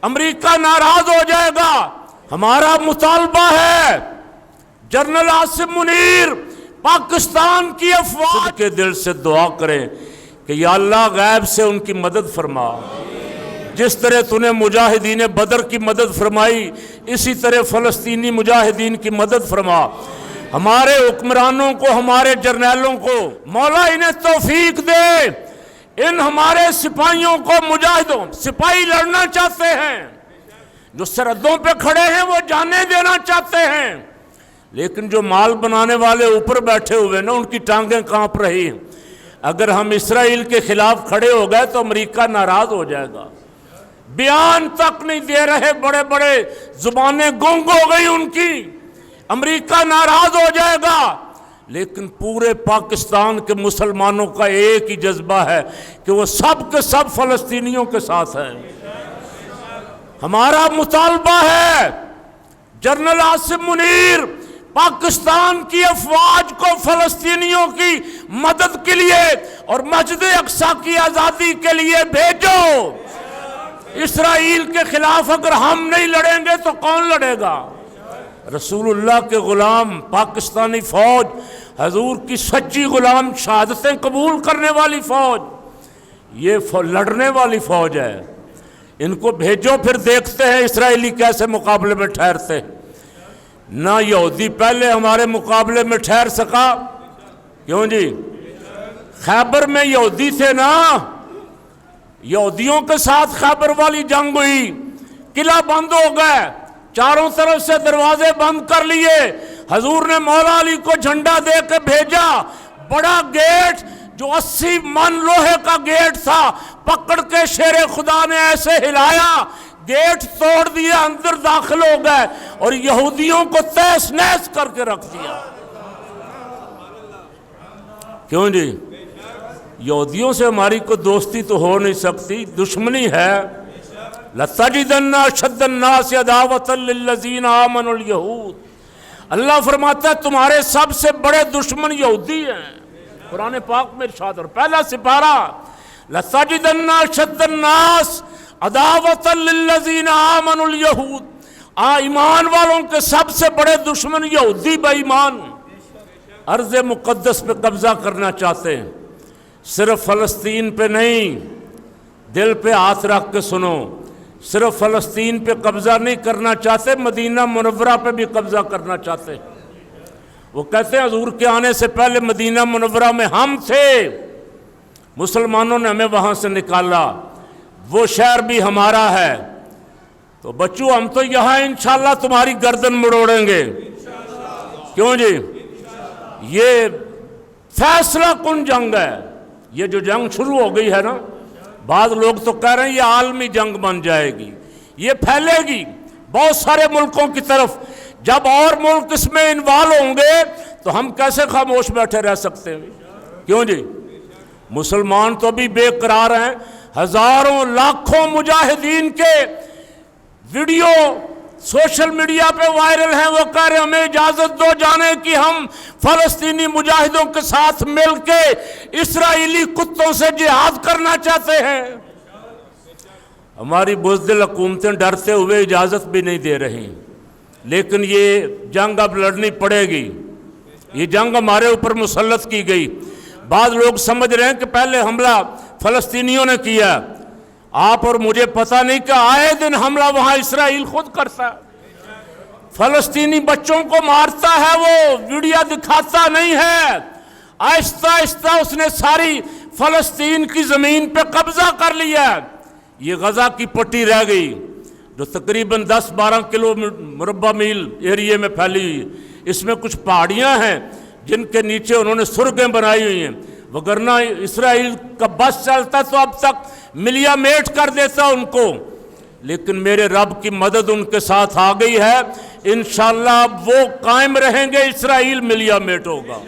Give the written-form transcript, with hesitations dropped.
امریکہ ناراض ہو جائے گا۔ ہمارا مطالبہ ہے جنرل عاصم منیر پاکستان کی افواج کے دل سے دعا کریں کہ یا اللہ غیب سے ان کی مدد فرما، جس طرح تو نے مجاہدین بدر کی مدد فرمائی اسی طرح فلسطینی مجاہدین کی مدد فرما۔ ہمارے حکمرانوں کو، ہمارے جرنیلوں کو مولا انہیں توفیق دے، ان ہمارے سپاہیوں کو، مجاہدوں، سپاہی لڑنا چاہتے ہیں، جو سرحدوں پہ کھڑے ہیں وہ جانیں دینا چاہتے ہیں، لیکن جو مال بنانے والے اوپر بیٹھے ہوئے نا ان کی ٹانگیں کانپ رہی ہیں۔ اگر ہم اسرائیل کے خلاف کھڑے ہو گئے تو امریکہ ناراض ہو جائے گا۔ بیان تک نہیں دے رہے، بڑے بڑے زبانیں گنگ ہو گئی ان کی، امریکہ ناراض ہو جائے گا۔ لیکن پورے پاکستان کے مسلمانوں کا ایک ہی جذبہ ہے کہ وہ سب کے سب فلسطینیوں کے ساتھ ہیں۔ ہمارا مطالبہ ہے جنرل عاصم منیر پاکستان کی افواج کو فلسطینیوں کی مدد کے لیے اور مسجد اقصی کی آزادی کے لیے بھیجو۔ اسرائیل کے خلاف اگر ہم نہیں لڑیں گے تو کون لڑے گا؟ رسول اللہ کے غلام، پاکستانی فوج، حضور کی سچی غلام، شہادتیں قبول کرنے والی فوج، یہ لڑنے والی فوج ہے۔ ان کو بھیجو، پھر دیکھتے ہیں اسرائیلی کیسے مقابلے میں ٹھہرتے ہیں۔ نہ یہودی پہلے ہمارے مقابلے میں ٹھہر سکا، کیوں جی؟ خیبر میں یہودی تھے نا، یہودیوں کے ساتھ خیبر والی جنگ ہوئی، قلعہ بند ہو گئے، چاروں طرف سے دروازے بند کر لیے، حضور نے مولا علی کو جھنڈا دے کے بھیجا، بڑا گیٹ جو 80 من لوہے کا گیٹ تھا پکڑ کے شیر خدا نے ایسے ہلایا، گیٹ توڑ دیا، اندر داخل ہو گئے اور یہودیوں کو تیس نیس کر کے رکھ دیا۔ کیوں جی؟ یہودیوں سے ہماری کوئی دوستی تو ہو نہیں سکتی، دشمنی ہے۔ لَتَجِدَنَّ أَشَدَّ النَّاسِ عَدَاوَةً لِلَّذِينَ آمَنُوا الْيَهُودَ، اللہ فرماتا ہے تمہارے سب سے بڑے دشمن یہودی ہیں۔ قرآن پاک میں ارشاد، اور پہلا سپارہ لَتَجِدَنَّ أَشَدَّ النَّاسِ عَدَاوَةً لِلَّذِينَ آمَنُوا الْيَهُودَ، ایمان والوں کے سب سے بڑے دشمن یہودی بے ایمان، ارض مقدس پہ قبضہ کرنا چاہتے ہیں۔ صرف فلسطین پہ نہیں، دل پہ ہاتھ رکھ کے سنو، صرف فلسطین پہ قبضہ نہیں کرنا چاہتے، مدینہ منورہ پہ بھی قبضہ کرنا چاہتے۔ وہ کہتے ہیں حضور کے آنے سے پہلے مدینہ منورہ میں ہم تھے، مسلمانوں نے ہمیں وہاں سے نکالا، وہ شہر بھی ہمارا ہے، تو بچو ہم تو یہاں انشاءاللہ تمہاری گردن مڑوڑیں گے۔ کیوں جی؟ یہ فیصلہ کن جنگ ہے۔ یہ جو جنگ شروع ہو گئی ہے نا، بعض لوگ تو کہہ رہے ہیں یہ عالمی جنگ بن جائے گی، یہ پھیلے گی بہت سارے ملکوں کی طرف۔ جب اور ملک اس میں انوالو ہوں گے تو ہم کیسے خاموش بیٹھے رہ سکتے ہیں؟ کیوں جی؟ مسلمان تو بھی بے قرار ہیں، ہزاروں لاکھوں مجاہدین کے ویڈیو سوشل میڈیا پہ وائرل ہیں، وہ کہہ رہے ہیں ہمیں اجازت دو جانے کی، ہم فلسطینی مجاہدوں کے ساتھ مل کے اسرائیلی کتوں سے جہاد کرنا چاہتے ہیں۔ ہماری بزدل حکومتیں ڈرتے ہوئے اجازت بھی نہیں دے رہی، لیکن یہ جنگ اب لڑنی پڑے گی، یہ جنگ ہمارے اوپر مسلط کی گئی۔ بعض لوگ سمجھ رہے ہیں کہ پہلے حملہ فلسطینیوں نے کیا، آپ اور مجھے پتہ نہیں کہ آئے دن حملہ وہاں اسرائیل خود کرتا ہے، فلسطینی بچوں کو مارتا ہے، وہ ویڈیو دکھاتا نہیں ہے، آہستہ آہستہ اس نے ساری فلسطین کی زمین پہ قبضہ کر لیا۔ یہ غزہ کی پٹی رہ گئی جو تقریباً 10-12 کلو مربع میل ایریے میں پھیلی ہوئی، اس میں کچھ پہاڑیاں ہیں جن کے نیچے انہوں نے سرنگیں بنائی ہوئی ہیں، وگرنہ اسرائیل کا بس چلتا تو اب تک ملیا میٹ کر دیتا ان کو، لیکن میرے رب کی مدد ان کے ساتھ آ گئی ہے، انشاءاللہ اب وہ قائم رہیں گے، اسرائیل ملیا میٹ ہوگا۔